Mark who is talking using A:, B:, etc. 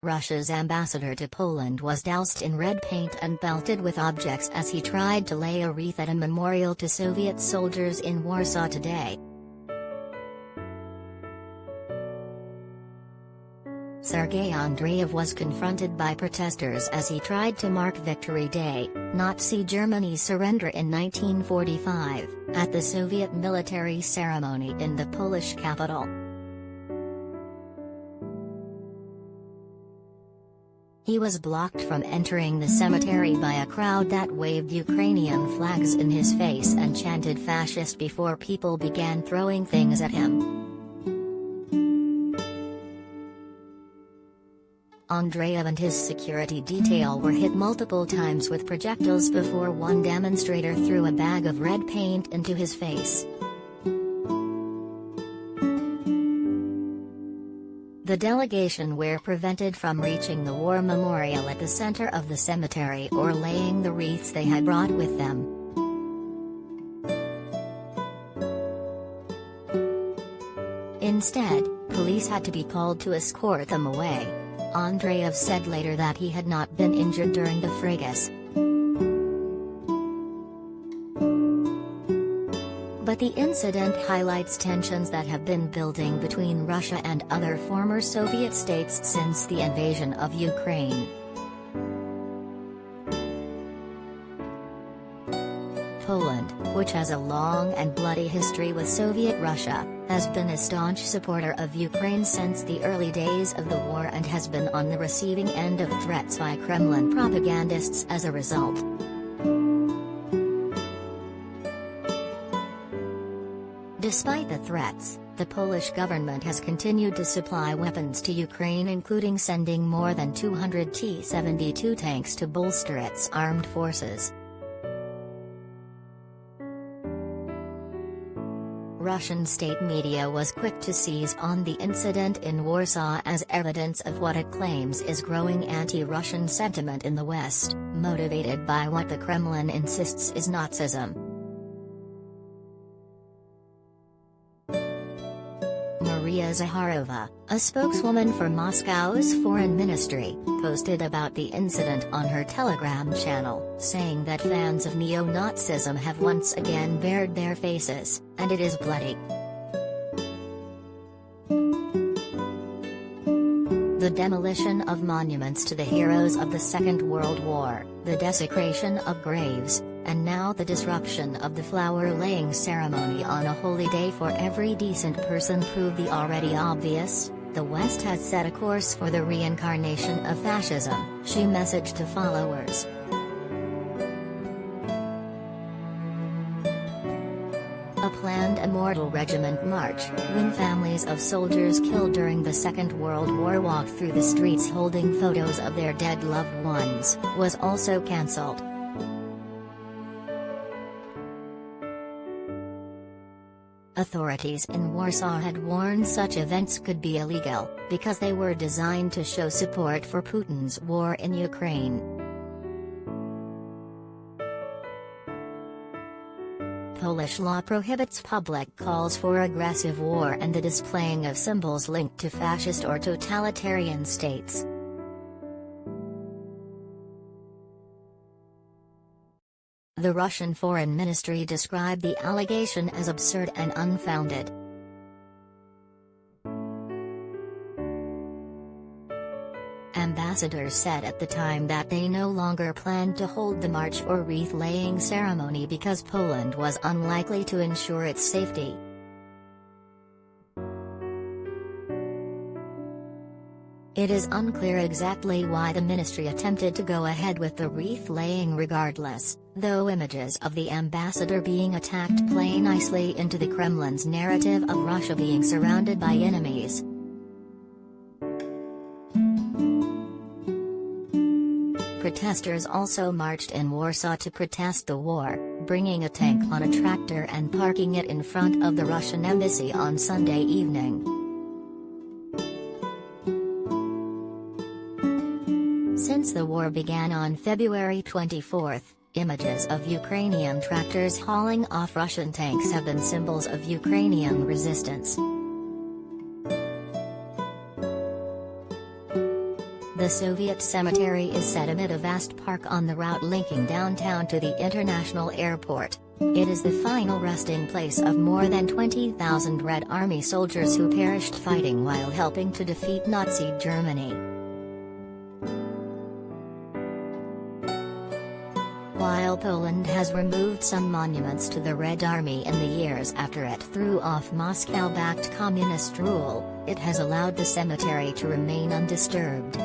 A: Russia's ambassador to Poland was doused in red paint and pelted with objects as he tried to lay a wreath at a memorial to Soviet soldiers in Warsaw today. Sergei Andreev was confronted by protesters as he tried to mark Victory Day, Nazi Germany's surrender in 1945, at the Soviet military ceremony in the Polish capital. He was blocked from entering the cemetery by a crowd that waved Ukrainian flags in his face and chanted fascist before people began throwing things at him. Andreev and his security detail were hit multiple times with projectiles before one demonstrator threw a bag of red paint into his face. The delegation were prevented from reaching the war memorial at the center of the cemetery or laying the wreaths they had brought with them. Instead, police had to be called to escort them away. Andreev said later that he had not been injured during the fracas. But the incident highlights tensions that have been building between Russia and other former Soviet states since the invasion of Ukraine. Poland, which has a long and bloody history with Soviet Russia, has been a staunch supporter of Ukraine since the early days of the war and has been on the receiving end of threats by Kremlin propagandists as a result. Despite the threats, the Polish government has continued to supply weapons to Ukraine, including sending more than 200 T-72 tanks to bolster its armed forces. Russian state media was quick to seize on the incident in Warsaw as evidence of what it claims is growing anti-Russian sentiment in the West, motivated by what the Kremlin insists is Nazism. Maria Zakharova, a spokeswoman for Moscow's foreign ministry, posted about the incident on her Telegram channel, saying that fans of neo-Nazism have once again bared their faces, and it is bloody. The demolition of monuments to the heroes of the Second World War, the desecration of graves, and now the disruption of the flower-laying ceremony on a holy day for every decent person prove the already obvious: the West has set a course for the reincarnation of fascism, she messaged to followers. A planned Immortal Regiment march, when families of soldiers killed during the Second World War walked through the streets holding photos of their dead loved ones, was also cancelled. Authorities in Warsaw had warned such events could be illegal, because they were designed to show support for Putin's war in Ukraine. Polish law prohibits public calls for aggressive war and the displaying of symbols linked to fascist or totalitarian states. The Russian Foreign Ministry described the allegation as absurd and unfounded. Ambassadors said at the time that they no longer planned to hold the march or wreath-laying ceremony because Poland was unlikely to ensure its safety. It is unclear exactly why the ministry attempted to go ahead with the wreath-laying regardless, though images of the ambassador being attacked play nicely into the Kremlin's narrative of Russia being surrounded by enemies. Protesters also marched in Warsaw to protest the war, bringing a tank on a tractor and parking it in front of the Russian embassy on Sunday evening. Since the war began on February 24, images of Ukrainian tractors hauling off Russian tanks have been symbols of Ukrainian resistance. The Soviet cemetery is set amid a vast park on the route linking downtown to the international airport. It is the final resting place of more than 20,000 Red Army soldiers who perished fighting while helping to defeat Nazi Germany. While Poland has removed some monuments to the Red Army in the years after it threw off Moscow-backed communist rule, it has allowed the cemetery to remain undisturbed.